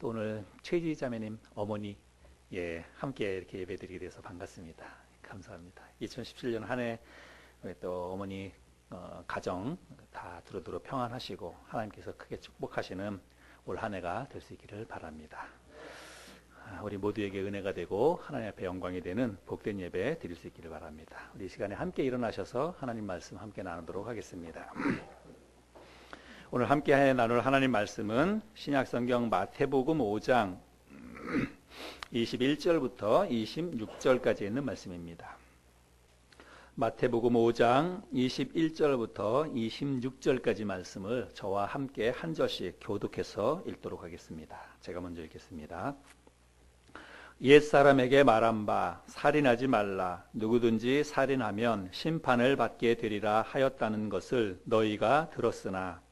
또 오늘 최지 자매님 어머니 함께 이렇게 예배드리게 돼서 반갑습니다. 감사합니다. 2017년 한 해 또 어머니 가정 다 두루두루 평안하시고 하나님께서 크게 축복하시는 올 한 해가 될 수 있기를 바랍니다. 우리 모두에게 은혜가 되고 하나님 앞에 영광이 되는 복된 예배 드릴 수 있기를 바랍니다. 우리 이 시간에 함께 일어나셔서 하나님 말씀 함께 나누도록 하겠습니다. 오늘 함께 나눌 하나님 말씀은 신약성경 마태복음 5장 21절부터 26절까지 있는 말씀입니다. 마태복음 5장 21절부터 26절까지 말씀을 저와 함께 한 절씩 교독해서 읽도록 하겠습니다. 제가 먼저 읽겠습니다. 옛사람에게 말한 바 살인하지 말라. 누구든지 살인하면 심판을 받게 되리라 하였다는 것을 너희가 들었으나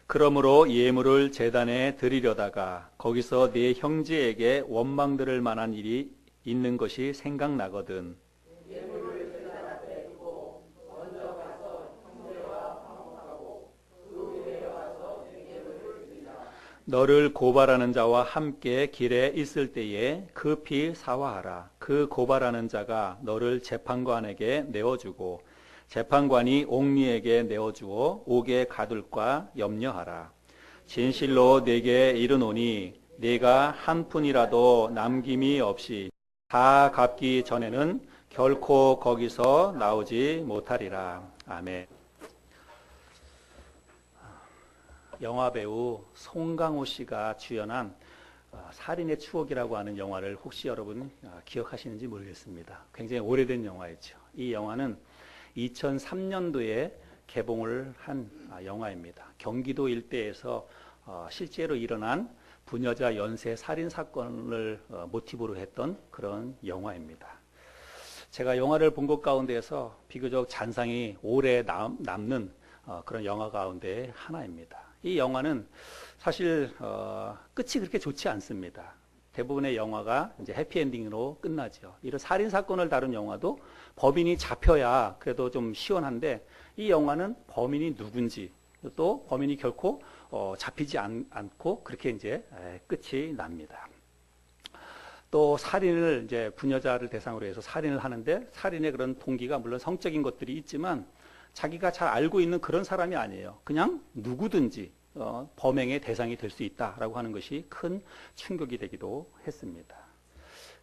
그러므로 예물을 제단에 드리려다가 거기서 네 형제에게 원망 들을 만한 일이 있는 것이 생각나거든. 너를 고발하는 자와 함께 길에 있을 때에 급히 사화하라. 그 고발하는 자가 너를 재판관에게 내어주고 재판관이 옥리에게 내어주어 옥에 가둘까 염려하라. 진실로 내게 이르노니 네가 한 푼이라도 남김이 없이 다 갚기 전에는 결코 거기서 나오지 못하리라. 아멘. 영화배우 송강호 씨가 주연한 살인의 추억이라고 하는 영화를 혹시 여러분 기억하시는지 모르겠습니다. 굉장히 오래된 영화였죠. 이 영화는 2003년도에 개봉을 한 영화입니다. 경기도 일대에서 실제로 일어난 부녀자 연쇄 살인 사건을 모티브로 했던 그런 영화입니다. 제가 영화를 본 것 가운데에서 비교적 잔상이 오래 남는 그런 영화 가운데 하나입니다. 이 영화는 사실 끝이 그렇게 좋지 않습니다. 대부분의 영화가 이제 해피엔딩으로 끝나죠. 이런 살인 사건을 다룬 영화도 범인이 잡혀야 그래도 좀 시원한데 이 영화는 범인이 누군지 또 범인이 결코 잡히지 않고 그렇게 이제 끝이 납니다. 또 살인을 이제 부녀자를 대상으로 해서 살인을 하는데 살인의 그런 동기가 물론 성적인 것들이 있지만 자기가 잘 알고 있는 그런 사람이 아니에요. 그냥 누구든지 범행의 대상이 될 수 있다라고 하는 것이 큰 충격이 되기도 했습니다.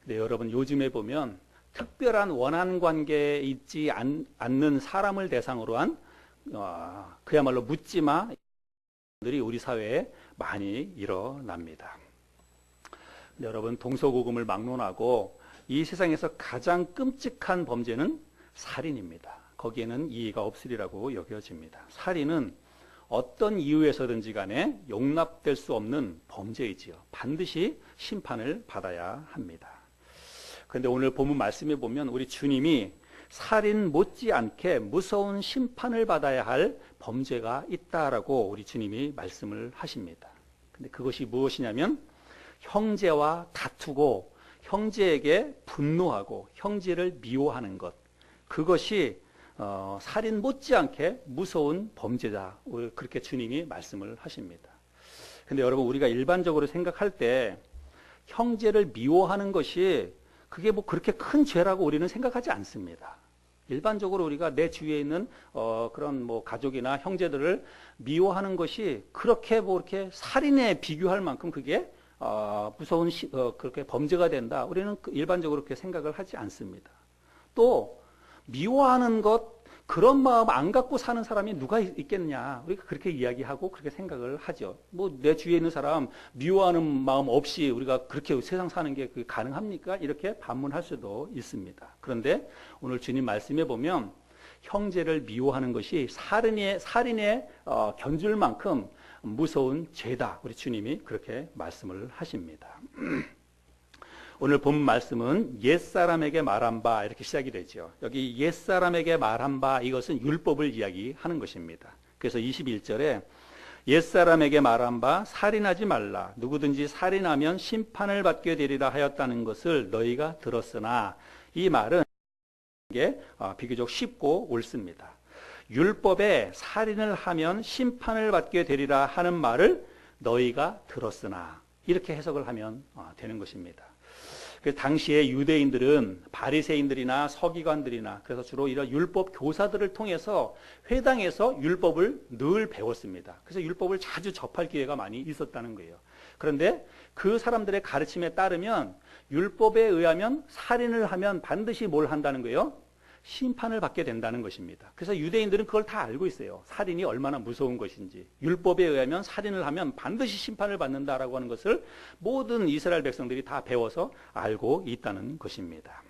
근데 여러분 요즘에 보면 특별한 원한 관계에 있지 않는 사람을 대상으로 한 그야말로 묻지마 들이 우리 사회에 많이 일어납니다. 근데 여러분 동서고금을 막론하고 이 세상에서 가장 끔찍한 범죄는 살인입니다. 거기에는 이의가 없으리라고 여겨집니다. 살인은 어떤 이유에서든지 간에 용납될 수 없는 범죄이지요. 반드시 심판을 받아야 합니다. 그런데 오늘 본문 말씀에 보면 우리 주님이 살인 못지않게 무서운 심판을 받아야 할 범죄가 있다라고 우리 주님이 말씀을 하십니다. 근데 그것이 무엇이냐면 형제와 다투고 형제에게 분노하고 형제를 미워하는 것. 그것이 살인 못지않게 무서운 범죄다. 그렇게 주님이 말씀을 하십니다. 근데 여러분 우리가 일반적으로 생각할 때 형제를 미워하는 것이 그게 뭐 그렇게 큰 죄라고 우리는 생각하지 않습니다. 일반적으로 우리가 내 주위에 있는 그런 뭐 가족이나 형제들을 미워하는 것이 그렇게 뭐 이렇게 살인에 비교할 만큼 그게 무서운 그렇게 범죄가 된다. 우리는 일반적으로 그렇게 생각을 하지 않습니다. 또 미워하는 것 그런 마음 안 갖고 사는 사람이 누가 있겠느냐. 우리가 그렇게 이야기하고 그렇게 생각을 하죠. 뭐 내 주위에 있는 사람 미워하는 마음 없이 우리가 그렇게 세상 사는 게 가능합니까? 이렇게 반문할 수도 있습니다. 그런데 오늘 주님 말씀에 보면 형제를 미워하는 것이 살인에 견줄 만큼 무서운 죄다. 우리 주님이 그렇게 말씀을 하십니다. 오늘 본 말씀은 옛사람에게 말한 바 이렇게 시작이 되죠. 여기 옛사람에게 말한 바 이것은 율법을 이야기하는 것입니다. 그래서 21절에 옛사람에게 말한 바 살인하지 말라. 누구든지 살인하면 심판을 받게 되리라 하였다는 것을 너희가 들었으나, 이 말은 게 비교적 쉽고 옳습니다. 율법에 살인을 하면 심판을 받게 되리라 하는 말을 너희가 들었으나, 이렇게 해석을 하면 되는 것입니다. 그 당시에 유대인들은 바리새인들이나 서기관들이나 그래서 주로 이런 율법 교사들을 통해서 회당에서 율법을 늘 배웠습니다. 그래서 율법을 자주 접할 기회가 많이 있었다는 거예요. 그런데 그 사람들의 가르침에 따르면 율법에 의하면 살인을 하면 반드시 뭘 한다는 거예요? 심판을 받게 된다는 것입니다. 그래서 유대인들은 그걸 다 알고 있어요. 살인이 얼마나 무서운 것인지. 율법에 의하면 살인을 하면 반드시 심판을 받는다라고 하는 것을 모든 이스라엘 백성들이 다 배워서 알고 있다는 것입니다.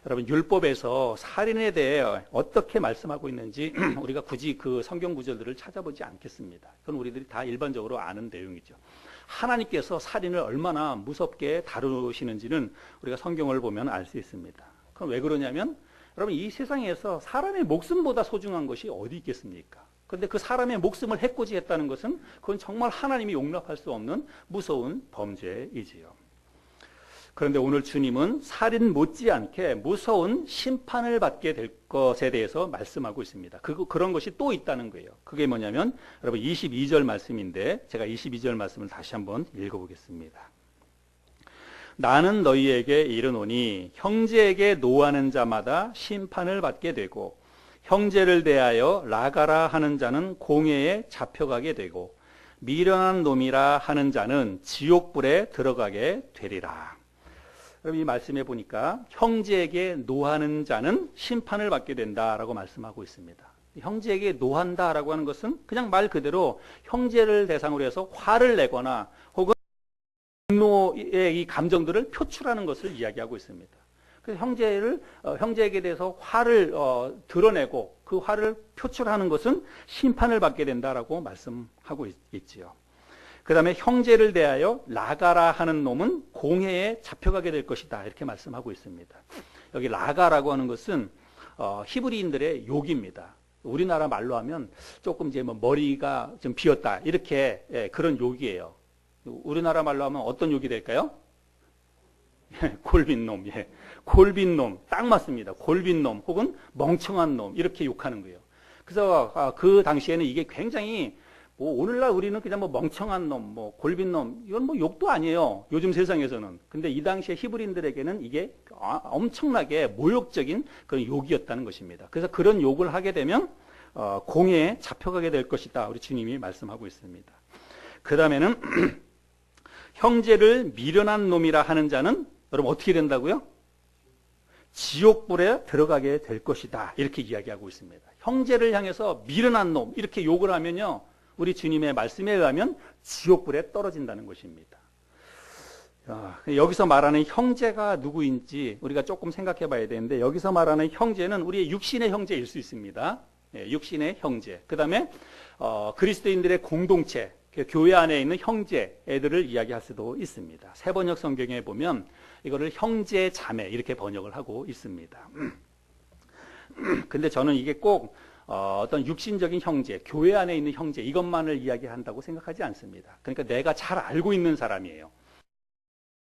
여러분, 율법에서 살인에 대해 어떻게 말씀하고 있는지 우리가 굳이 그 성경 구절들을 찾아보지 않겠습니다. 그건 우리들이 다 일반적으로 아는 내용이죠. 하나님께서 살인을 얼마나 무섭게 다루시는지는 우리가 성경을 보면 알 수 있습니다. 그럼 왜 그러냐면, 여러분, 이 세상에서 사람의 목숨보다 소중한 것이 어디 있겠습니까? 그런데 그 사람의 목숨을 해코지했다는 것은 그건 정말 하나님이 용납할 수 없는 무서운 범죄이지요. 그런데 오늘 주님은 살인 못지않게 무서운 심판을 받게 될 것에 대해서 말씀하고 있습니다. 그런 것이 또 있다는 거예요. 그게 뭐냐면, 여러분, 22절 말씀인데 제가 22절 말씀을 다시 한번 읽어보겠습니다. 나는 너희에게 이르노니 형제에게 노하는 자마다 심판을 받게 되고, 형제를 대하여 라가라 하는 자는 공회에 잡혀가게 되고, 미련한 놈이라 하는 자는 지옥불에 들어가게 되리라. 여러분, 이 말씀해 보니까 형제에게 노하는 자는 심판을 받게 된다라고 말씀하고 있습니다. 형제에게 노한다라고 하는 것은 그냥 말 그대로 형제를 대상으로 해서 화를 내거나 혹은 분노의 이 감정들을 표출하는 것을 이야기하고 있습니다. 그래서 형제에게 대해서 화를 드러내고 그 화를 표출하는 것은 심판을 받게 된다라고 말씀하고 있지요. 그 다음에 형제를 대하여 라가라 하는 놈은 공회에 잡혀가게 될 것이다, 이렇게 말씀하고 있습니다. 여기 라가라고 하는 것은 히브리인들의 욕입니다. 우리나라 말로 하면 조금 이제 뭐 머리가 좀 비었다, 이렇게 그런 욕이에요. 우리나라 말로 하면 어떤 욕이 될까요? 골빈놈, 골빈놈, 딱 맞습니다. 골빈놈 혹은 멍청한 놈, 이렇게 욕하는 거예요. 그래서 그 당시에는 이게 굉장히 오늘날 우리는 그냥 뭐 멍청한 놈, 뭐 골빈놈, 이건 뭐 욕도 아니에요, 요즘 세상에서는. 근데 이 당시에 히브리인들에게는 이게 엄청나게 모욕적인 그런 욕이었다는 것입니다. 그래서 그런 욕을 하게 되면 공회에 잡혀가게 될 것이다, 우리 주님이 말씀하고 있습니다. 그 다음에는 형제를 미련한 놈이라 하는 자는 여러분 어떻게 된다고요? 지옥불에 들어가게 될 것이다, 이렇게 이야기하고 있습니다. 형제를 향해서 미련한 놈, 이렇게 욕을 하면요, 우리 주님의 말씀에 의하면 지옥불에 떨어진다는 것입니다. 여기서 말하는 형제가 누구인지 우리가 조금 생각해 봐야 되는데, 여기서 말하는 형제는 우리의 육신의 형제일 수 있습니다. 육신의 형제. 그 다음에 그리스도인들의 공동체, 교회 안에 있는 형제 애들을 이야기할 수도 있습니다. 새번역 성경에 보면 이거를 형제 자매 이렇게 번역을 하고 있습니다. 근데 저는 이게 꼭 어떤 육신적인 형제, 교회 안에 있는 형제, 이것만을 이야기한다고 생각하지 않습니다. 그러니까 내가 잘 알고 있는 사람이에요.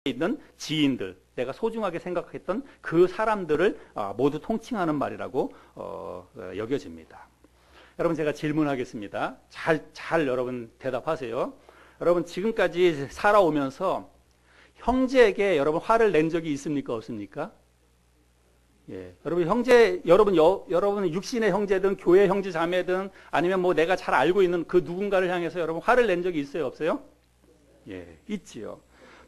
있는 지인들, 내가 소중하게 생각했던 그 사람들을 모두 통칭하는 말이라고 여겨집니다. 여러분, 제가 질문하겠습니다. 잘 여러분 대답하세요. 여러분, 지금까지 살아오면서 형제에게 여러분 화를 낸 적이 있습니까, 없습니까? 예. 여러분 육신의 형제든 교회 형제 자매든 아니면 뭐 내가 잘 알고 있는 그 누군가를 향해서 여러분 화를 낸 적이 있어요, 없어요? 예, 있지요.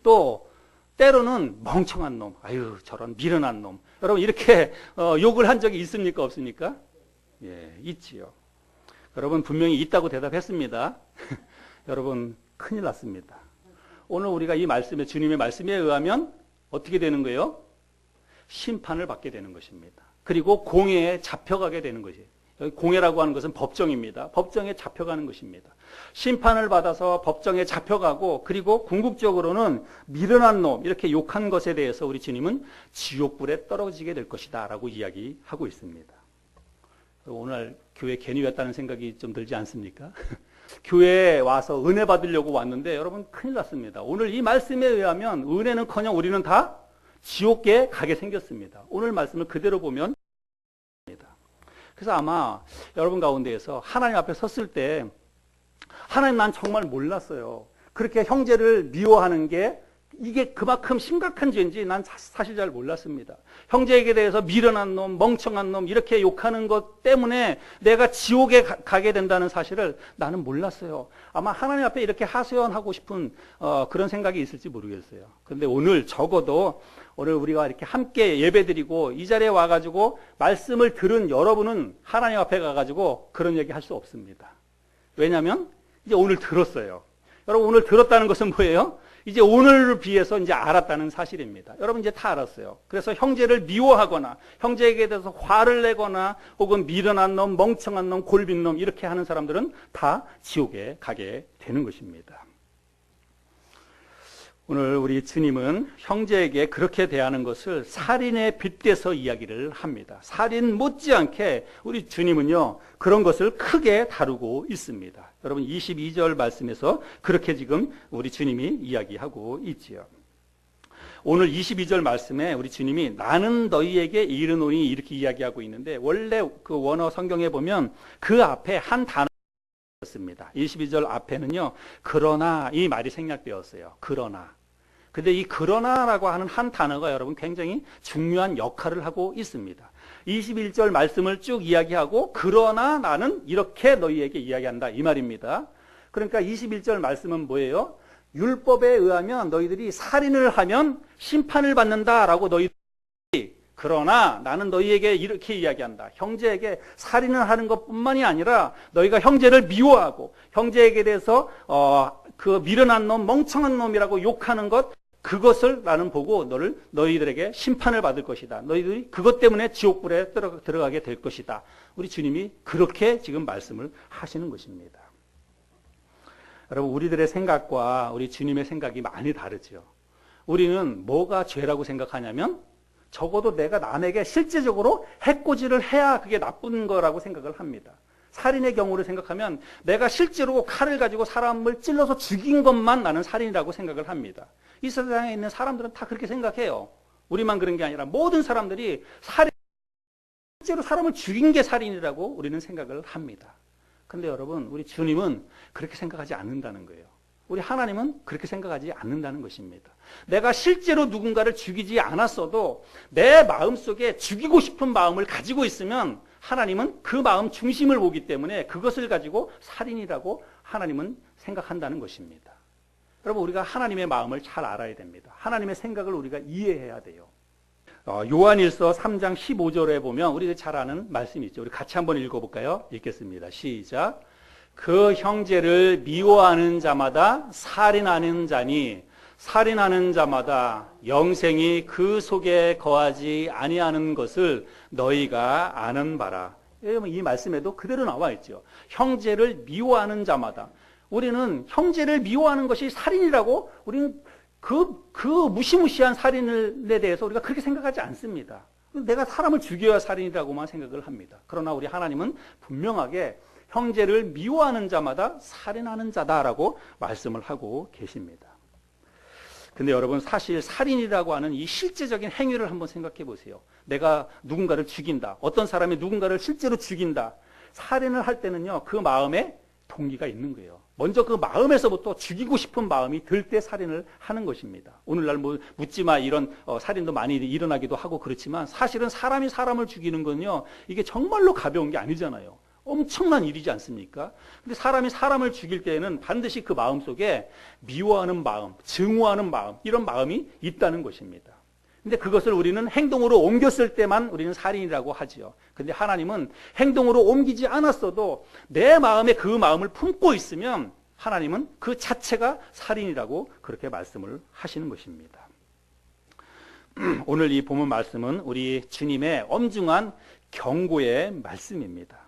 또 때로는 멍청한 놈, 아유 저런 미련한 놈, 여러분 이렇게 욕을 한 적이 있습니까, 없습니까? 예, 있지요. 여러분 분명히 있다고 대답했습니다. 여러분 큰일 났습니다. 오늘 우리가 이 말씀에, 주님의 말씀에 의하면 어떻게 되는 거예요? 심판을 받게 되는 것입니다. 그리고 공회에 잡혀가게 되는 것이에요. 여기 공회라고 하는 것은 법정입니다. 법정에 잡혀가는 것입니다. 심판을 받아서 법정에 잡혀가고, 그리고 궁극적으로는 미련한 놈, 이렇게 욕한 것에 대해서 우리 주님은 지옥불에 떨어지게 될 것이다 라고 이야기하고 있습니다. 오늘 교회 괜히 왔다는 생각이 좀 들지 않습니까? 교회에 와서 은혜 받으려고 왔는데 여러분 큰일 났습니다. 오늘 이 말씀에 의하면 은혜는커녕 우리는 다 지옥계에 가게 생겼습니다. 오늘 말씀을 그대로 보면 그래서 아마 여러분 가운데에서 하나님 앞에 섰을 때 하나님 난 정말 몰랐어요. 그렇게 형제를 미워하는 게 이게 그만큼 심각한 죄인지 난 사실 잘 몰랐습니다. 형제에게 대해서 미련한 놈, 멍청한 놈 이렇게 욕하는 것 때문에 내가 지옥에 가게 된다는 사실을 나는 몰랐어요. 아마 하나님 앞에 이렇게 하소연하고 싶은 그런 생각이 있을지 모르겠어요. 그런데 오늘 적어도 오늘 우리가 이렇게 함께 예배드리고 이 자리에 와가지고 말씀을 들은 여러분은 하나님 앞에 가가지고 그런 얘기 할 수 없습니다. 왜냐하면 이제 오늘 들었어요. 여러분 오늘 들었다는 것은 뭐예요? 이제 오늘을 비해서 이제 알았다는 사실입니다. 여러분 이제 다 알았어요. 그래서 형제를 미워하거나 형제에게 대해서 화를 내거나 혹은 미련한 놈, 멍청한 놈, 골빈 놈 이렇게 하는 사람들은 다 지옥에 가게 되는 것입니다. 오늘 우리 주님은 형제에게 그렇게 대하는 것을 살인에 빗대서 이야기를 합니다. 살인 못지않게 우리 주님은요 그런 것을 크게 다루고 있습니다. 여러분 22절 말씀에서 그렇게 지금 우리 주님이 이야기하고 있지요. 오늘 22절 말씀에 우리 주님이 나는 너희에게 이르노니 이렇게 이야기하고 있는데 원래 그 원어 성경에 보면 그 앞에 한 단어가 있습니다. 22절 앞에는요 그러나 이 말이 생략되었어요. 그러나. 근데 이 그러나라고 하는 한 단어가 여러분 굉장히 중요한 역할을 하고 있습니다. 21절 말씀을 쭉 이야기하고 그러나 나는 이렇게 너희에게 이야기한다 이 말입니다. 그러니까 21절 말씀은 뭐예요? 율법에 의하면 너희들이 살인을 하면 심판을 받는다라고 너희들이 그러나 나는 너희에게 이렇게 이야기한다. 형제에게 살인을 하는 것뿐만이 아니라 너희가 형제를 미워하고 형제에게 대해서 그 미련한 놈, 멍청한 놈이라고 욕하는 것 그것을 나는 보고 너희들에게 심판을 받을 것이다. 너희들이 그것 때문에 지옥불에 들어가게 될 것이다. 우리 주님이 그렇게 지금 말씀을 하시는 것입니다. 여러분 우리들의 생각과 우리 주님의 생각이 많이 다르죠. 우리는 뭐가 죄라고 생각하냐면 적어도 내가 남에게 실제적으로 해코지를 해야 그게 나쁜 거라고 생각을 합니다. 살인의 경우를 생각하면 내가 실제로 칼을 가지고 사람을 찔러서 죽인 것만 나는 살인이라고 생각을 합니다. 이 세상에 있는 사람들은 다 그렇게 생각해요. 우리만 그런 게 아니라 모든 사람들이 실제로 사람을 죽인 게 살인이라고 우리는 생각을 합니다. 그런데 여러분 우리 주님은 그렇게 생각하지 않는다는 거예요. 우리 하나님은 그렇게 생각하지 않는다는 것입니다. 내가 실제로 누군가를 죽이지 않았어도 내 마음속에 죽이고 싶은 마음을 가지고 있으면 하나님은 그 마음 중심을 보기 때문에 그것을 가지고 살인이라고 하나님은 생각한다는 것입니다. 여러분 우리가 하나님의 마음을 잘 알아야 됩니다. 하나님의 생각을 우리가 이해해야 돼요. 요한일서 3장 15절에 보면 우리가 잘 아는 말씀이 있죠. 우리 같이 한번 읽어볼까요? 읽겠습니다. 시작. 그 형제를 미워하는 자마다 살인하는 자니 살인하는 자마다 영생이 그 속에 거하지 아니하는 것을 너희가 아는 바라. 이 말씀에도 그대로 나와 있죠. 형제를 미워하는 자마다. 우리는 형제를 미워하는 것이 살인이라고 우리는 그 무시무시한 살인에 대해서 우리가 그렇게 생각하지 않습니다. 내가 사람을 죽여야 살인이라고만 생각을 합니다. 그러나 우리 하나님은 분명하게 형제를 미워하는 자마다 살인하는 자다라고 말씀을 하고 계십니다. 근데 여러분 사실 살인이라고 하는 이 실제적인 행위를 한번 생각해 보세요. 내가 누군가를 죽인다. 어떤 사람이 누군가를 실제로 죽인다. 살인을 할 때는요. 그 마음에 동기가 있는 거예요. 먼저 그 마음에서부터 죽이고 싶은 마음이 들 때 살인을 하는 것입니다. 오늘날 뭐 묻지마 이런 살인도 많이 일어나기도 하고 그렇지만 사실은 사람이 사람을 죽이는 건요. 이게 정말로 가벼운 게 아니잖아요. 엄청난 일이지 않습니까? 근데 사람이 사람을 죽일 때에는 반드시 그 마음 속에 미워하는 마음, 증오하는 마음, 이런 마음이 있다는 것입니다. 근데 그것을 우리는 행동으로 옮겼을 때만 우리는 살인이라고 하지요. 근데 하나님은 행동으로 옮기지 않았어도 내 마음에 그 마음을 품고 있으면 하나님은 그 자체가 살인이라고 그렇게 말씀을 하시는 것입니다. 오늘 이 본문 말씀은 우리 주님의 엄중한 경고의 말씀입니다.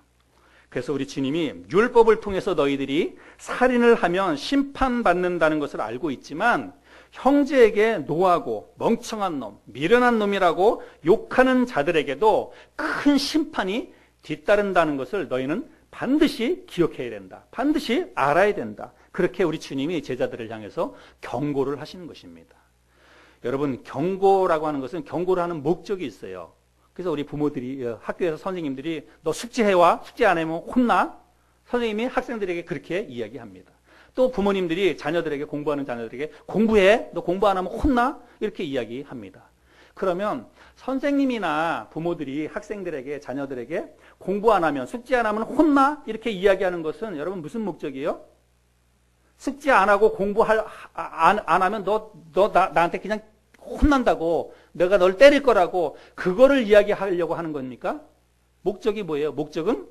그래서 우리 주님이 율법을 통해서 너희들이 살인을 하면 심판받는다는 것을 알고 있지만 형제에게 노하고 멍청한 놈, 미련한 놈이라고 욕하는 자들에게도 큰 심판이 뒤따른다는 것을 너희는 반드시 기억해야 된다. 반드시 알아야 된다. 그렇게 우리 주님이 제자들을 향해서 경고를 하시는 것입니다. 여러분, 경고라고 하는 것은 경고를 하는 목적이 있어요. 그래서 우리 부모들이, 학교에서 선생님들이 너 숙제해와, 숙제 안 하면 혼나? 선생님이 학생들에게 그렇게 이야기합니다. 또 부모님들이 자녀들에게, 공부하는 자녀들에게 공부해, 너 공부 안 하면 혼나? 이렇게 이야기합니다. 그러면 선생님이나 부모들이 학생들에게, 자녀들에게 공부 안 하면, 숙제 안 하면 혼나? 이렇게 이야기하는 것은 여러분 무슨 목적이에요? 숙제 안 하고 안 하면 나한테 그냥 혼난다고, 내가 널 때릴 거라고, 그거를 이야기하려고 하는 겁니까? 목적이 뭐예요? 목적은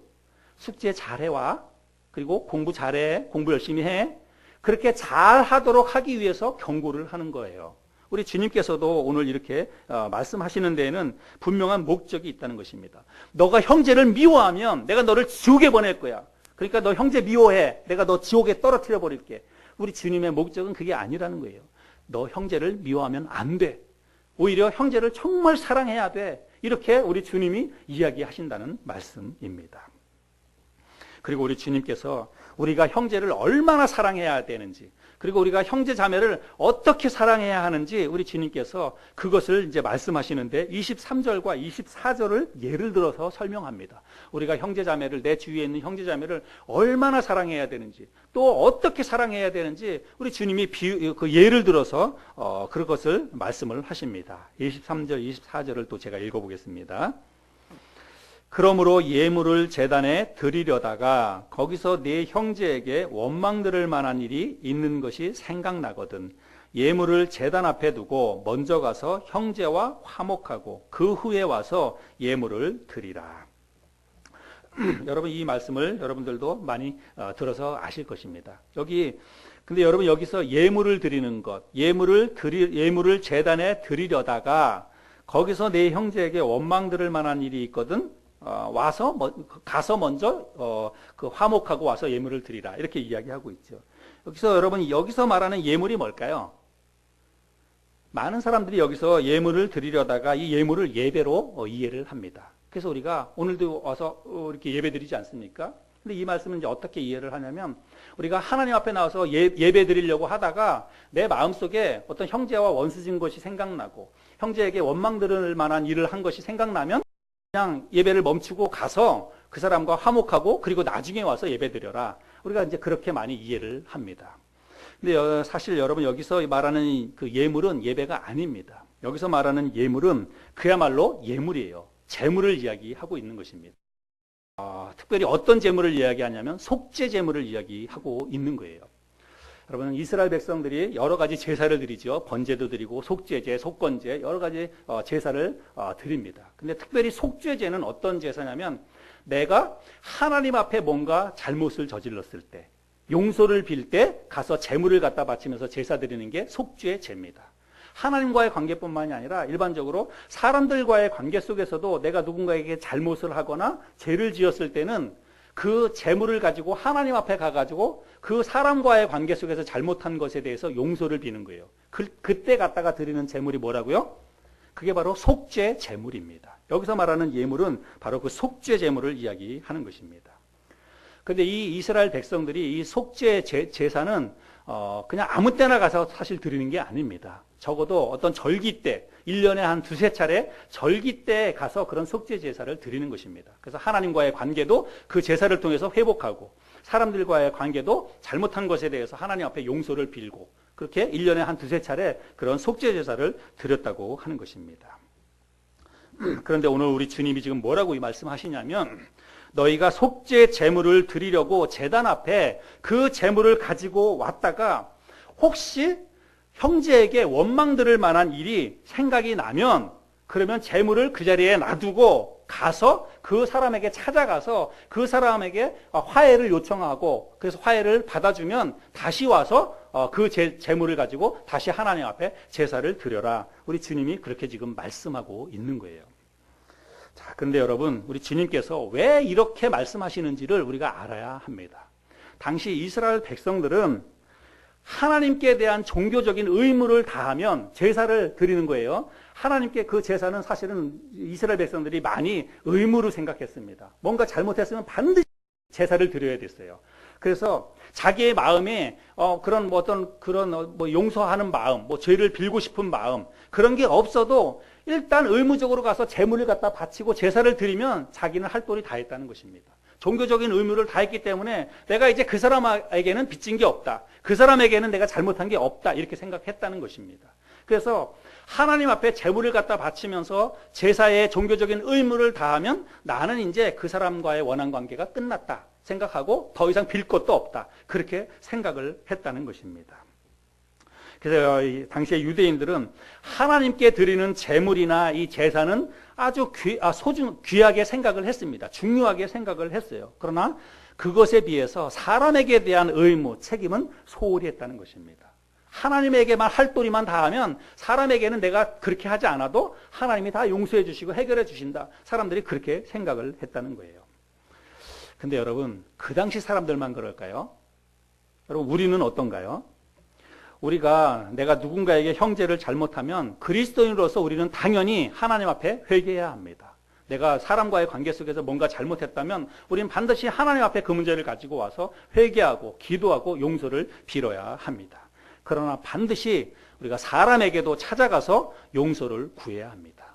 숙제 잘해와, 그리고 공부 잘해, 공부 열심히 해. 그렇게 잘하도록 하기 위해서 경고를 하는 거예요. 우리 주님께서도 오늘 이렇게 말씀하시는 데에는 분명한 목적이 있다는 것입니다. 너가 형제를 미워하면 내가 너를 지옥에 보낼 거야. 그러니까 너 형제 미워해. 내가 너 지옥에 떨어뜨려 버릴게. 우리 주님의 목적은 그게 아니라는 거예요. 너 형제를 미워하면 안 돼. 오히려 형제를 정말 사랑해야 돼. 이렇게 우리 주님이 이야기하신다는 말씀입니다. 그리고 우리 주님께서 우리가 형제를 얼마나 사랑해야 되는지, 그리고 우리가 형제 자매를 어떻게 사랑해야 하는지 우리 주님께서 그것을 이제 말씀하시는데 23절과 24절을 예를 들어서 설명합니다. 우리가 형제 자매를, 내 주위에 있는 형제 자매를 얼마나 사랑해야 되는지, 또 어떻게 사랑해야 되는지 우리 주님이 그 예를 들어서 그것을 말씀을 하십니다. 23절, 24절을 또 제가 읽어보겠습니다. 그러므로 예물을 제단에 드리려다가 거기서 네 형제에게 원망 들을 만한 일이 있는 것이 생각나거든 예물을 제단 앞에 두고 먼저 가서 형제와 화목하고 그 후에 와서 예물을 드리라. 여러분, 이 말씀을 여러분들도 많이 들어서 아실 것입니다. 근데 여러분, 여기서 예물을 드리는 것, 예물을 제단에 드리려다가 거기서 네 형제에게 원망 들을 만한 일이 있거든 가서 먼저 그 화목하고 와서 예물을 드리라, 이렇게 이야기하고 있죠. 여기서 말하는 예물이 뭘까요? 많은 사람들이 여기서 예물을 드리려다가 이 예물을 예배로 이해를 합니다. 그래서 우리가 오늘도 와서 이렇게 예배 드리지 않습니까? 근데 이 말씀은 이제 어떻게 이해를 하냐면, 우리가 하나님 앞에 나와서 예배 드리려고 하다가 내 마음속에 어떤 형제와 원수진 것이 생각나고 형제에게 원망 들을 만한 일을 한 것이 생각나면 그냥 예배를 멈추고 가서 그 사람과 화목하고 그리고 나중에 와서 예배 드려라. 우리가 이제 그렇게 많이 이해를 합니다. 근데 사실 여러분, 여기서 말하는 그 예물은 예배가 아닙니다. 여기서 말하는 예물은 그야말로 예물이에요. 재물을 이야기하고 있는 것입니다. 특별히 어떤 재물을 이야기하냐면 속죄 재물을 이야기하고 있는 거예요. 여러분, 이스라엘 백성들이 여러 가지 제사를 드리죠. 번제도 드리고 속죄제, 속건제, 여러 가지 제사를 드립니다. 근데 특별히 속죄제는 어떤 제사냐면, 내가 하나님 앞에 뭔가 잘못을 저질렀을 때, 용서를 빌 때 가서 제물을 갖다 바치면서 제사 드리는 게 속죄제입니다. 하나님과의 관계뿐만이 아니라 일반적으로 사람들과의 관계 속에서도 내가 누군가에게 잘못을 하거나 죄를 지었을 때는 그 재물을 가지고 하나님 앞에 가가지고 그 사람과의 관계 속에서 잘못한 것에 대해서 용서를 비는 거예요. 그때 갖다가 드리는 재물이 뭐라고요? 그게 바로 속죄 재물입니다. 여기서 말하는 예물은 바로 그 속죄 재물을 이야기하는 것입니다. 그런데 이 이스라엘 백성들이 이 속죄 제사는 그냥 아무 때나 가서 사실 드리는 게 아닙니다. 적어도 어떤 절기 때, 1년에 한 두세 차례 절기 때에 가서 그런 속죄 제사를 드리는 것입니다. 그래서 하나님과의 관계도 그 제사를 통해서 회복하고, 사람들과의 관계도 잘못한 것에 대해서 하나님 앞에 용서를 빌고, 그렇게 1년에 한 두세 차례 그런 속죄 제사를 드렸다고 하는 것입니다. 그런데 오늘 우리 주님이 지금 뭐라고 이 말씀하시냐면, 너희가 속죄 제물을 드리려고 제단 앞에 그 제물을 가지고 왔다가 혹시 형제에게 원망 들을 만한 일이 생각이 나면, 그러면 제물을 그 자리에 놔두고 가서 그 사람에게 찾아가서 그 사람에게 화해를 요청하고, 그래서 화해를 받아주면 다시 와서 그 제물을 가지고 다시 하나님 앞에 제사를 드려라. 우리 주님이 그렇게 지금 말씀하고 있는 거예요. 자, 그런데 여러분, 우리 주님께서 왜 이렇게 말씀하시는지를 우리가 알아야 합니다. 당시 이스라엘 백성들은 하나님께 대한 종교적인 의무를 다하면 제사를 드리는 거예요. 하나님께 그 제사는 사실은 이스라엘 백성들이 많이 의무로 생각했습니다. 뭔가 잘못했으면 반드시 제사를 드려야 됐어요. 그래서 자기의 마음에 그런 뭐 어떤 그런 뭐 용서하는 마음, 뭐 죄를 빌고 싶은 마음 그런 게 없어도 일단 의무적으로 가서 제물을 갖다 바치고 제사를 드리면 자기는 할 도리 다 했다는 것입니다. 종교적인 의무를 다했기 때문에 내가 이제 그 사람에게는 빚진 게 없다. 그 사람에게는 내가 잘못한 게 없다. 이렇게 생각했다는 것입니다. 그래서 하나님 앞에 제물을 갖다 바치면서 제사의 종교적인 의무를 다하면 나는 이제 그 사람과의 원한 관계가 끝났다 생각하고 더 이상 빌 것도 없다. 그렇게 생각을 했다는 것입니다. 그래서 당시의 유대인들은 하나님께 드리는 제물이나 이 제사는 아주 귀하게 생각을 했습니다. 중요하게 생각을 했어요. 그러나 그것에 비해서 사람에게 대한 의무, 책임은 소홀히 했다는 것입니다. 하나님에게만 할 도리만 다하면 사람에게는 내가 그렇게 하지 않아도 하나님이 다 용서해 주시고 해결해 주신다. 사람들이 그렇게 생각을 했다는 거예요. 근데 여러분, 그 당시 사람들만 그럴까요? 여러분, 우리는 어떤가요? 우리가 내가 누군가에게 형제를 잘못하면 그리스도인으로서 우리는 당연히 하나님 앞에 회개해야 합니다. 내가 사람과의 관계 속에서 뭔가 잘못했다면 우리는 반드시 하나님 앞에 그 문제를 가지고 와서 회개하고 기도하고 용서를 빌어야 합니다. 그러나 반드시 우리가 사람에게도 찾아가서 용서를 구해야 합니다.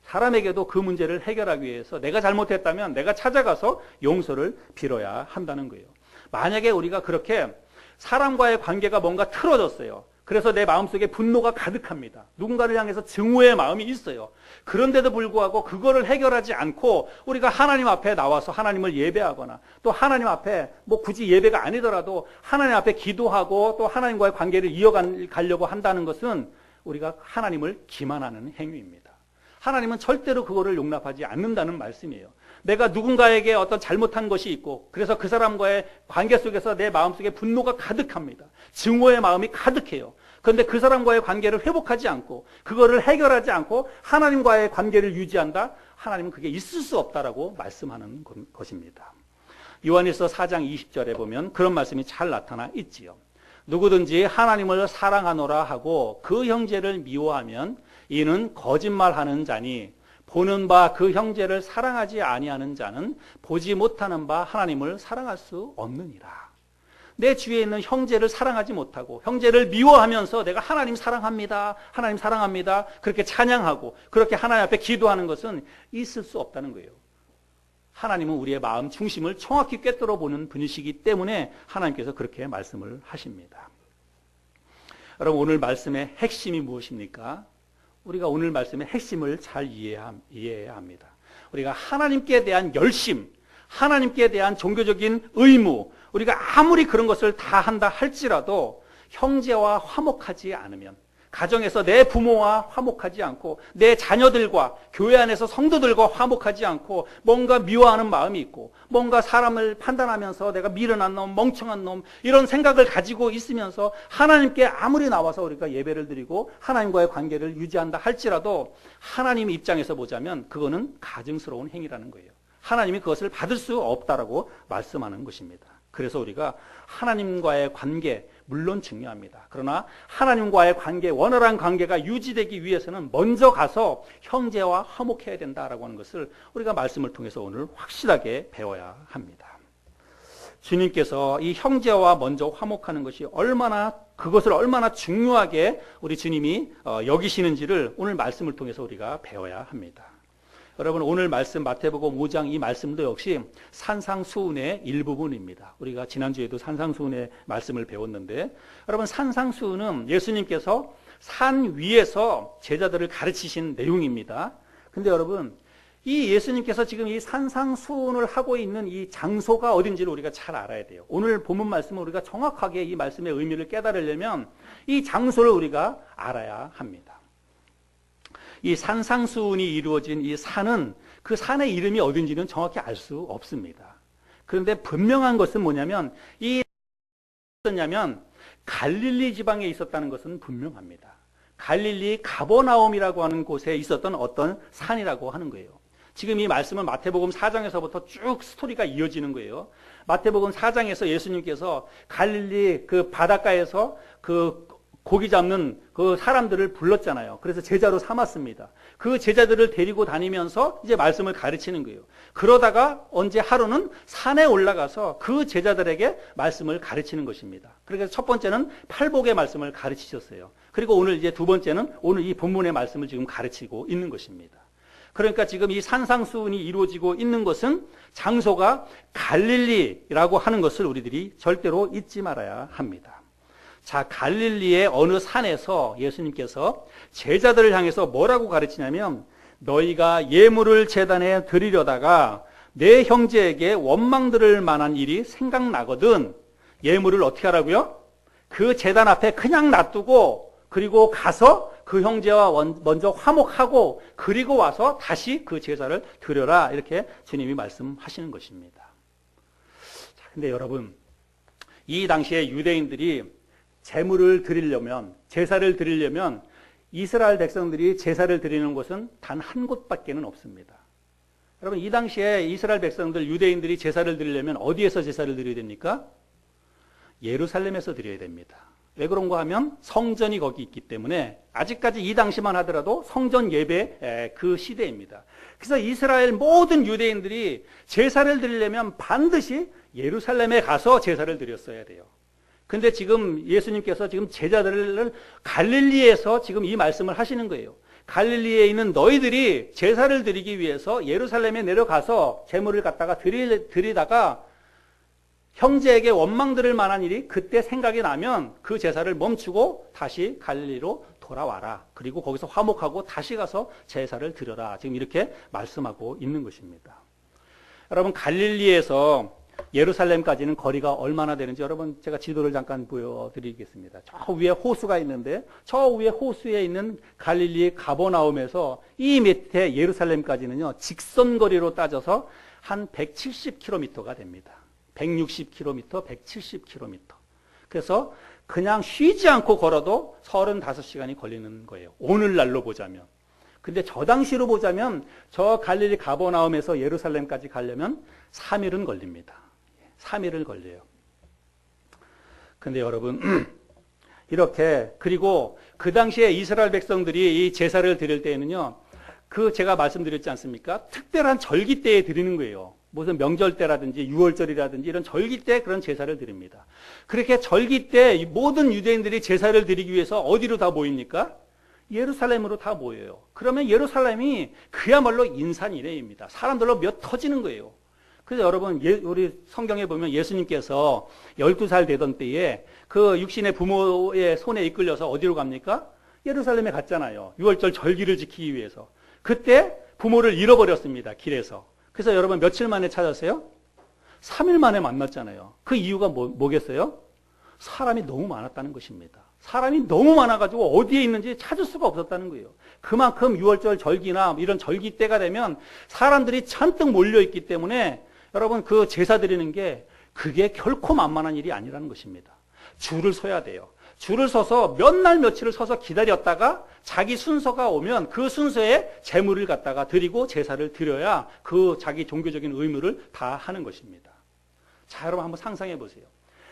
사람에게도 그 문제를 해결하기 위해서 내가 잘못했다면 내가 찾아가서 용서를 빌어야 한다는 거예요. 만약에 우리가 그렇게 사람과의 관계가 뭔가 틀어졌어요. 그래서 내 마음속에 분노가 가득합니다. 누군가를 향해서 증오의 마음이 있어요. 그런데도 불구하고 그거를 해결하지 않고 우리가 하나님 앞에 나와서 하나님을 예배하거나 또 하나님 앞에 뭐 굳이 예배가 아니더라도 하나님 앞에 기도하고 또 하나님과의 관계를 이어가려고 한다는 것은 우리가 하나님을 기만하는 행위입니다. 하나님은 절대로 그거를 용납하지 않는다는 말씀이에요. 내가 누군가에게 어떤 잘못한 것이 있고 그래서 그 사람과의 관계 속에서 내 마음속에 분노가 가득합니다. 증오의 마음이 가득해요. 그런데 그 사람과의 관계를 회복하지 않고 그거를 해결하지 않고 하나님과의 관계를 유지한다? 하나님은 그게 있을 수 없다라고 말씀하는 것입니다. 요한일서 4장 20절에 보면 그런 말씀이 잘 나타나 있지요. 누구든지 하나님을 사랑하노라 하고 그 형제를 미워하면 이는 거짓말하는 자니 보는 바 그 형제를 사랑하지 아니하는 자는 보지 못하는 바 하나님을 사랑할 수 없느니라. 내 주위에 있는 형제를 사랑하지 못하고 형제를 미워하면서 내가 하나님 사랑합니다. 하나님 사랑합니다. 그렇게 찬양하고 그렇게 하나님 앞에 기도하는 것은 있을 수 없다는 거예요. 하나님은 우리의 마음 중심을 정확히 꿰뚫어 보는 분이시기 때문에 하나님께서 그렇게 말씀을 하십니다. 여러분, 오늘 말씀의 핵심이 무엇입니까? 우리가 오늘 말씀의 핵심을 잘 이해해야 합니다. 우리가 하나님께 대한 열심, 하나님께 대한 종교적인 의무, 우리가 아무리 그런 것을 다 한다 할지라도 형제와 화목하지 않으면, 가정에서 내 부모와 화목하지 않고 내 자녀들과 교회 안에서 성도들과 화목하지 않고 뭔가 미워하는 마음이 있고 뭔가 사람을 판단하면서 내가 미련한 놈, 멍청한 놈 이런 생각을 가지고 있으면서 하나님께 아무리 나와서 우리가 예배를 드리고 하나님과의 관계를 유지한다 할지라도 하나님 입장에서 보자면 그거는 가증스러운 행위라는 거예요. 하나님이 그것을 받을 수 없다라고 말씀하는 것입니다. 그래서 우리가 하나님과의 관계 물론 중요합니다. 그러나 하나님과의 관계, 원활한 관계가 유지되기 위해서는 먼저 가서 형제와 화목해야 된다라고 하는 것을 우리가 말씀을 통해서 오늘 확실하게 배워야 합니다. 주님께서 이 형제와 먼저 화목하는 것이 그것을 얼마나 중요하게 우리 주님이 여기시는지를 오늘 말씀을 통해서 우리가 배워야 합니다. 여러분, 오늘 말씀 마태복음 5장 이 말씀도 역시 산상수훈의 일부분입니다. 우리가 지난주에도 산상수훈의 말씀을 배웠는데, 여러분, 산상수훈은 예수님께서 산 위에서 제자들을 가르치신 내용입니다. 근데 여러분, 이 예수님께서 지금 이 산상수훈을 하고 있는 이 장소가 어딘지를 우리가 잘 알아야 돼요. 오늘 본문 말씀은 우리가 정확하게 이 말씀의 의미를 깨달으려면 이 장소를 우리가 알아야 합니다. 이 산상수훈이 이루어진 이 산은 그 산의 이름이 어딘지는 정확히 알 수 없습니다. 그런데 분명한 것은 뭐냐면 갈릴리 지방에 있었다는 것은 분명합니다. 갈릴리 가버나움이라고 하는 곳에 있었던 어떤 산이라고 하는 거예요. 지금 이 말씀은 마태복음 4장에서부터 쭉 스토리가 이어지는 거예요. 마태복음 4장에서 예수님께서 갈릴리 그 바닷가에서 그 고기 잡는 그 사람들을 불렀잖아요. 그래서 제자로 삼았습니다. 그 제자들을 데리고 다니면서 이제 말씀을 가르치는 거예요. 그러다가 언제 하루는 산에 올라가서 그 제자들에게 말씀을 가르치는 것입니다. 그래서 첫 번째는 팔복의 말씀을 가르치셨어요. 그리고 오늘 이제 두 번째는 오늘 이 본문의 말씀을 지금 가르치고 있는 것입니다. 그러니까 지금 이 산상수훈이 이루어지고 있는 것은 장소가 갈릴리라고 하는 것을 우리들이 절대로 잊지 말아야 합니다. 자, 갈릴리의 어느 산에서 예수님께서 제자들을 향해서 뭐라고 가르치냐면 너희가 예물을 제단에 드리려다가 내 형제에게 원망 들을 만한 일이 생각나거든 예물을 어떻게 하라고요? 그 제단 앞에 그냥 놔두고 그리고 가서 그 형제와 먼저 화목하고 그리고 와서 다시 그 제사를 드려라 이렇게 주님이 말씀하시는 것입니다. 자, 근데 여러분 이 당시에 유대인들이 제물을 드리려면 제사를 드리려면 이스라엘 백성들이 제사를 드리는 곳은 단 한 곳밖에는 없습니다. 여러분 이 당시에 이스라엘 백성들 유대인들이 제사를 드리려면 어디에서 제사를 드려야 됩니까? 예루살렘에서 드려야 됩니다. 왜 그런가 하면 성전이 거기 있기 때문에 아직까지 이 당시만 하더라도 성전 예배 그 시대입니다. 그래서 이스라엘 모든 유대인들이 제사를 드리려면 반드시 예루살렘에 가서 제사를 드렸어야 돼요. 근데 지금 예수님께서 지금 제자들을 갈릴리에서 지금 이 말씀을 하시는 거예요. 갈릴리에 있는 너희들이 제사를 드리기 위해서 예루살렘에 내려가서 제물을 갖다가 드리다가 형제에게 원망 들을 만한 일이 그때 생각이 나면 그 제사를 멈추고 다시 갈릴리로 돌아와라. 그리고 거기서 화목하고 다시 가서 제사를 드려라. 지금 이렇게 말씀하고 있는 것입니다. 여러분 갈릴리에서 예루살렘까지는 거리가 얼마나 되는지 여러분 제가 지도를 잠깐 보여드리겠습니다. 저 위에 호수가 있는데 저 위에 호수에 있는 갈릴리 가버나움에서 이 밑에 예루살렘까지는요 직선거리로 따져서 한 170km가 됩니다. 160km, 170km. 그래서 그냥 쉬지 않고 걸어도 35시간이 걸리는 거예요. 오늘날로 보자면. 근데 저 당시로 보자면 저 갈릴리 가버나움에서 예루살렘까지 가려면 3일은 걸립니다. 3일을 걸려요. 근데 여러분 이렇게 그리고 그 당시에 이스라엘 백성들이 이 제사를 드릴 때에는요 그 제가 말씀드렸지 않습니까? 특별한 절기 때에 드리는 거예요. 무슨 명절 때라든지 6월절이라든지 이런 절기 때 그런 제사를 드립니다. 그렇게 절기 때 모든 유대인들이 제사를 드리기 위해서 어디로 다 모입니까? 예루살렘으로 다 모여요. 그러면 예루살렘이 그야말로 인산인해입니다. 사람들로 몇 터지는 거예요. 그래서 여러분 우리 성경에 보면 예수님께서 12살 되던 때에 그 육신의 부모의 손에 이끌려서 어디로 갑니까? 예루살렘에 갔잖아요. 6월절 절기를 지키기 위해서. 그때 부모를 잃어버렸습니다. 길에서. 그래서 여러분 며칠 만에 찾았어요? 3일 만에 만났잖아요. 그 이유가 뭐겠어요? 사람이 너무 많았다는 것입니다. 사람이 너무 많아가지고 어디에 있는지 찾을 수가 없었다는 거예요. 그만큼 6월절 절기나 이런 절기 때가 되면 사람들이 잔뜩 몰려있기 때문에 여러분 그 제사 드리는 게 그게 결코 만만한 일이 아니라는 것입니다. 줄을 서야 돼요. 줄을 서서 몇 날 며칠을 서서 기다렸다가 자기 순서가 오면 그 순서에 제물을 갖다가 드리고 제사를 드려야 그 자기 종교적인 의무를 다 하는 것입니다. 자, 여러분 한번 상상해 보세요.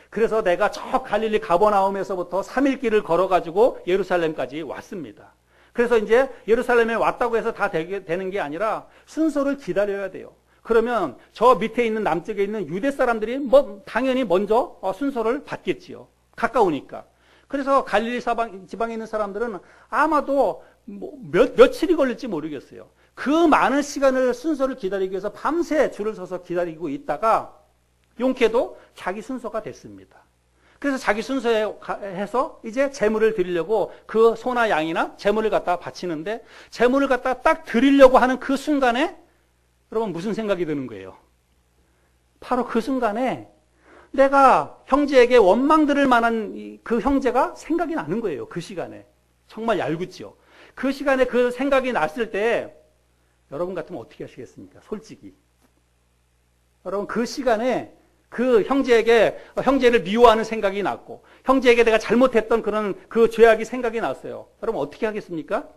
그래서 내가 저 갈릴리 가버나움에서부터 3일 길을 걸어가지고 예루살렘까지 왔습니다. 그래서 이제 예루살렘에 왔다고 해서 다 되는 게 아니라 순서를 기다려야 돼요. 그러면 저 밑에 있는 남쪽에 있는 유대 사람들이 당연히 먼저 순서를 받겠지요. 가까우니까. 그래서 갈릴리 지방에 있는 사람들은 아마도 며칠이 걸릴지 모르겠어요. 그 많은 시간을 순서를 기다리기 위해서 밤새 줄을 서서 기다리고 있다가 용케도 자기 순서가 됐습니다. 그래서 자기 순서에 해서 이제 제물을 드리려고 그 소나 양이나 제물을 갖다 바치는데 제물을 갖다 딱 드리려고 하는 그 순간에 여러분 무슨 생각이 드는 거예요? 바로 그 순간에 내가 형제에게 원망 들을 만한 그 형제가 생각이 나는 거예요. 그 시간에. 정말 얄궂죠. 그 시간에 그 생각이 났을 때 여러분 같으면 어떻게 하시겠습니까? 솔직히. 여러분 그 시간에 그 형제를 미워하는 생각이 났고 형제에게 내가 잘못했던 그런 그 죄악이 생각이 났어요. 여러분 어떻게 하겠습니까?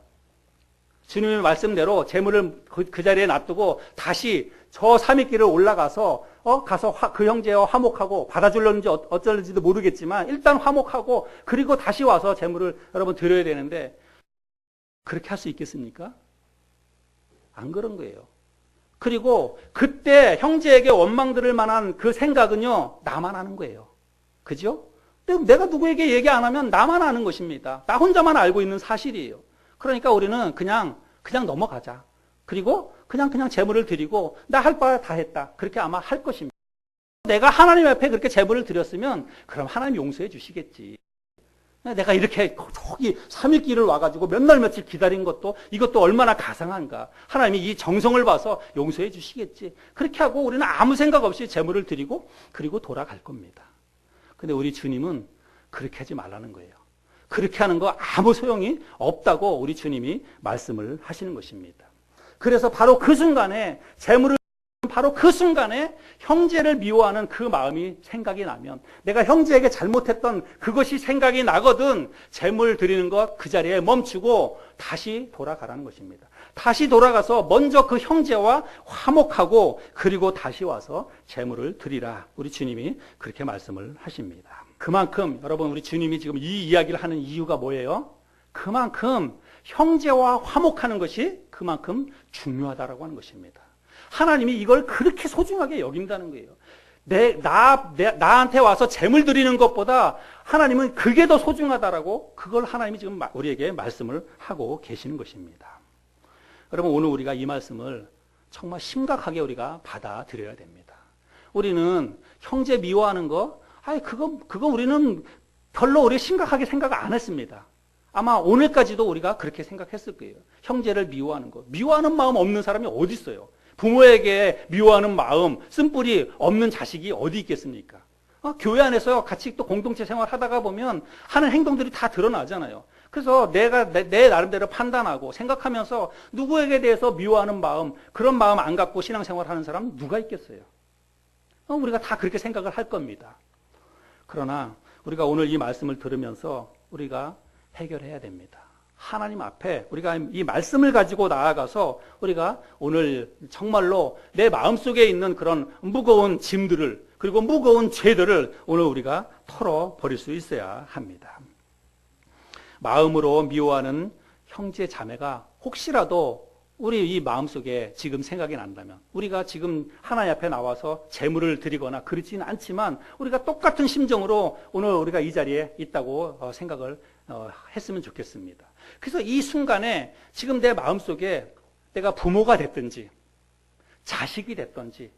주님의 말씀대로 제물을 그 자리에 놔두고 다시 저 산위길을 올라가서 가서 그 형제와 화목하고 받아줄는지 어쩔는지도 모르겠지만 일단 화목하고 그리고 다시 와서 재물을 여러분 드려야 되는데 그렇게 할 수 있겠습니까? 안 그런 거예요. 그리고 그때 형제에게 원망 들을 만한 그 생각은요, 나만 하는 거예요. 그죠? 내가 누구에게 얘기 안 하면 나만 아는 것입니다. 나 혼자만 알고 있는 사실이에요. 그러니까 우리는 그냥 넘어가자. 그리고 그냥 재물을 드리고 나 할 바 다 했다. 그렇게 아마 할 것입니다. 내가 하나님 앞에 그렇게 재물을 드렸으면 그럼 하나님 용서해 주시겠지. 내가 이렇게 저기 3일길을 와가지고 몇 날 며칠 기다린 이것도 얼마나 가상한가. 하나님이 이 정성을 봐서 용서해 주시겠지. 그렇게 하고 우리는 아무 생각 없이 재물을 드리고 그리고 돌아갈 겁니다. 근데 우리 주님은 그렇게 하지 말라는 거예요. 그렇게 하는 거 아무 소용이 없다고 우리 주님이 말씀을 하시는 것입니다. 그래서 바로 그 순간에 바로 그 순간에 형제를 미워하는 그 마음이 생각이 나면 내가 형제에게 잘못했던 그것이 생각이 나거든 재물 드리는 것 그 자리에 멈추고 다시 돌아가라는 것입니다. 다시 돌아가서 먼저 그 형제와 화목하고 그리고 다시 와서 재물을 드리라. 우리 주님이 그렇게 말씀을 하십니다. 그만큼 여러분 우리 주님이 지금 이 이야기를 하는 이유가 뭐예요? 그만큼 형제와 화목하는 것이 그만큼 중요하다라고 하는 것입니다. 하나님이 이걸 그렇게 소중하게 여긴다는 거예요. 나한테 와서 재물 드리는 것보다 하나님은 그게 더 소중하다라고 그걸 하나님이 지금 우리에게 말씀을 하고 계시는 것입니다. 여러분 오늘 우리가 이 말씀을 정말 심각하게 우리가 받아들여야 됩니다. 우리는 형제 미워하는 거, 그거 우리는 별로 우리 심각하게 생각 안 했습니다. 아마 오늘까지도 우리가 그렇게 생각했을 거예요. 형제를 미워하는 거. 미워하는 마음 없는 사람이 어디 있어요? 부모에게 미워하는 마음, 쓴뿌리 없는 자식이 어디 있겠습니까? 교회 안에서 같이 또 공동체 생활 하다가 보면 하는 행동들이 다 드러나잖아요. 그래서 내가 내 나름대로 판단하고 생각하면서 누구에게 대해서 미워하는 마음, 그런 마음 안 갖고 신앙생활 하는 사람 누가 있겠어요? 우리가 다 그렇게 생각을 할 겁니다. 그러나 우리가 오늘 이 말씀을 들으면서 우리가 해결해야 됩니다. 하나님 앞에 우리가 이 말씀을 가지고 나아가서 우리가 오늘 정말로 내 마음속에 있는 그런 무거운 짐들을 그리고 무거운 죄들을 오늘 우리가 털어버릴 수 있어야 합니다. 마음으로 미워하는 형제 자매가 혹시라도 우리 이 마음속에 지금 생각이 난다면 우리가 지금 하나님 앞에 나와서 재물을 드리거나 그렇지는 않지만 우리가 똑같은 심정으로 오늘 우리가 이 자리에 있다고 생각을 했으면 좋겠습니다. 그래서 이 순간에 지금 내 마음속에 내가 부모가 됐든지 자식이 됐든지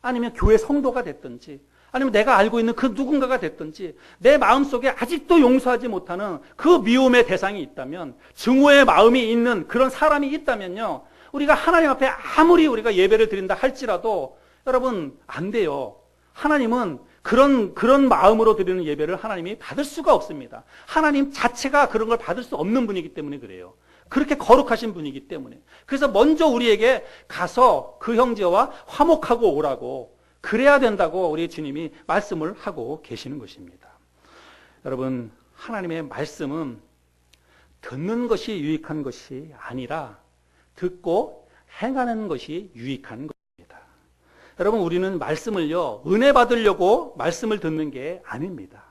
아니면 교회 성도가 됐든지 아니면 내가 알고 있는 그 누군가가 됐든지 내 마음속에 아직도 용서하지 못하는 그 미움의 대상이 있다면 증오의 마음이 있는 그런 사람이 있다면요. 우리가 하나님 앞에 아무리 우리가 예배를 드린다 할지라도 여러분 안 돼요. 하나님은 그런 마음으로 드리는 예배를 하나님이 받을 수가 없습니다. 하나님 자체가 그런 걸 받을 수 없는 분이기 때문에 그래요. 그렇게 거룩하신 분이기 때문에. 그래서 먼저 우리에게 가서 그 형제와 화목하고 오라고 그래야 된다고 우리 주님이 말씀을 하고 계시는 것입니다. 여러분 하나님의 말씀은 듣는 것이 유익한 것이 아니라 듣고 행하는 것이 유익한 것입니다. 여러분 우리는 말씀을요 은혜 받으려고 말씀을 듣는 게 아닙니다.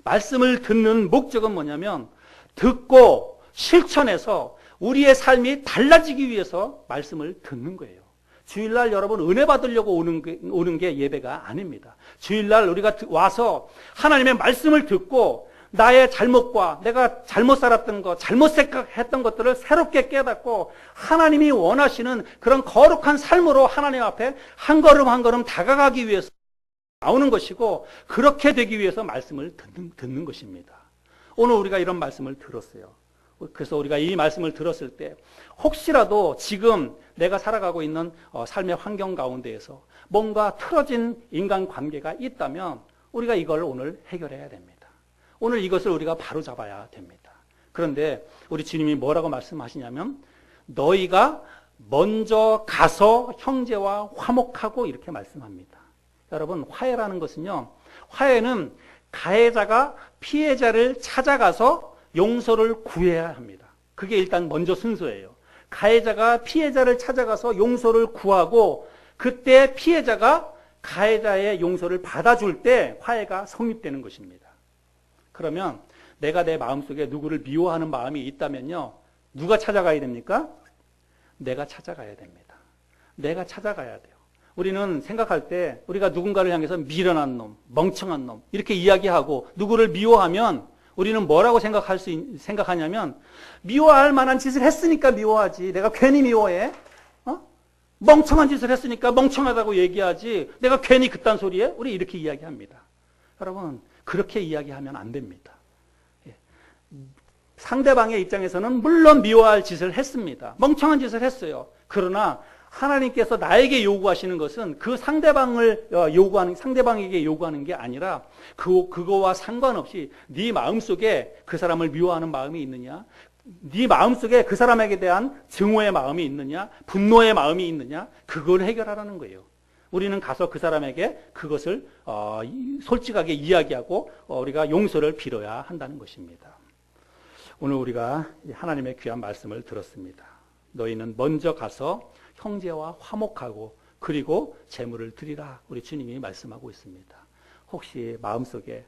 말씀을 듣는 목적은 뭐냐면 듣고 실천해서 우리의 삶이 달라지기 위해서 말씀을 듣는 거예요. 주일날 여러분 은혜 받으려고 오는 게 예배가 아닙니다. 주일날 우리가 와서 하나님의 말씀을 듣고 나의 잘못과 내가 잘못 살았던 것, 잘못 생각했던 것들을 새롭게 깨닫고 하나님이 원하시는 그런 거룩한 삶으로 하나님 앞에 한 걸음 한 걸음 다가가기 위해서 나오는 것이고 그렇게 되기 위해서 말씀을 듣는 것입니다. 오늘 우리가 이런 말씀을 들었어요. 그래서 우리가 이 말씀을 들었을 때 혹시라도 지금 내가 살아가고 있는 삶의 환경 가운데에서 뭔가 틀어진 인간관계가 있다면 우리가 이걸 오늘 해결해야 됩니다. 오늘 이것을 우리가 바로잡아야 됩니다. 그런데 우리 주님이 뭐라고 말씀하시냐면 너희가 먼저 가서 형제와 화목하고 이렇게 말씀합니다. 여러분 화해라는 것은요. 화해는 가해자가 피해자를 찾아가서 용서를 구해야 합니다. 그게 일단 먼저 순서예요. 가해자가 피해자를 찾아가서 용서를 구하고 그때 피해자가 가해자의 용서를 받아줄 때 화해가 성립되는 것입니다. 그러면 내가 내 마음속에 누구를 미워하는 마음이 있다면요. 누가 찾아가야 됩니까? 내가 찾아가야 됩니다. 내가 찾아가야 돼요. 우리는 생각할 때 우리가 누군가를 향해서 미련한 놈, 멍청한 놈 이렇게 이야기하고 누구를 미워하면 우리는 뭐라고 생각하냐면 미워할 만한 짓을 했으니까 미워하지. 내가 괜히 미워해? 멍청한 짓을 했으니까 멍청하다고 얘기하지. 내가 괜히 그딴 소리해? 우리 이렇게 이야기합니다. 여러분 그렇게 이야기하면 안 됩니다. 상대방의 입장에서는 물론 미워할 짓을 했습니다. 멍청한 짓을 했어요. 그러나 하나님께서 나에게 요구하시는 것은 그 상대방에게 요구하는 게 아니라 그거와 상관없이 네 마음속에 그 사람을 미워하는 마음이 있느냐? 네 마음속에 그 사람에게 대한 증오의 마음이 있느냐? 분노의 마음이 있느냐? 그걸 해결하라는 거예요. 우리는 가서 그 사람에게 그것을 솔직하게 이야기하고 우리가 용서를 빌어야 한다는 것입니다. 오늘 우리가 하나님의 귀한 말씀을 들었습니다. 너희는 먼저 가서 형제와 화목하고 그리고 제물을 드리라. 우리 주님이 말씀하고 있습니다. 혹시 마음속에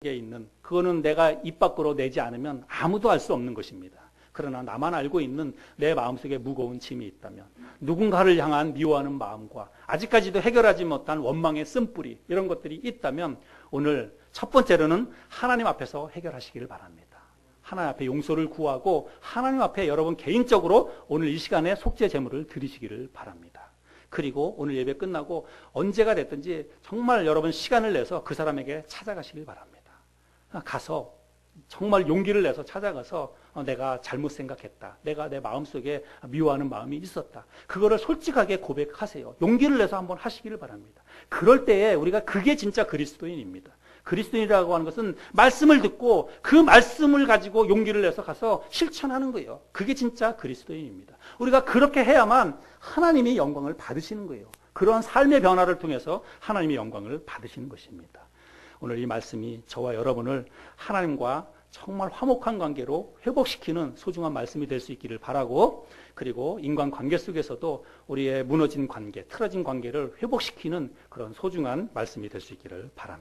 있는 그거는 내가 입 밖으로 내지 않으면 아무도 알 수 없는 것입니다. 그러나 나만 알고 있는 내 마음속에 무거운 짐이 있다면 누군가를 향한 미워하는 마음과 아직까지도 해결하지 못한 원망의 쓴뿌리 이런 것들이 있다면 오늘 첫 번째로는 하나님 앞에서 해결하시기를 바랍니다. 하나님 앞에 용서를 구하고 하나님 앞에 여러분 개인적으로 오늘 이 시간에 속죄 제물을 드리시기를 바랍니다. 그리고 오늘 예배 끝나고 언제가 됐든지 정말 여러분 시간을 내서 그 사람에게 찾아가시길 바랍니다. 가서 정말 용기를 내서 찾아가서 내가 잘못 생각했다. 내가 내 마음속에 미워하는 마음이 있었다. 그거를 솔직하게 고백하세요. 용기를 내서 한번 하시기를 바랍니다. 그럴 때에 우리가 그게 진짜 그리스도인입니다. 그리스도인이라고 하는 것은 말씀을 듣고 그 말씀을 가지고 용기를 내서 가서 실천하는 거예요. 그게 진짜 그리스도인입니다. 우리가 그렇게 해야만 하나님이 영광을 받으시는 거예요. 그러한 삶의 변화를 통해서 하나님의 영광을 받으시는 것입니다. 오늘 이 말씀이 저와 여러분을 하나님과 정말 화목한 관계로 회복시키는 소중한 말씀이 될 수 있기를 바라고 그리고 인간관계 속에서도 우리의 무너진 관계, 틀어진 관계를 회복시키는 그런 소중한 말씀이 될 수 있기를 바랍니다.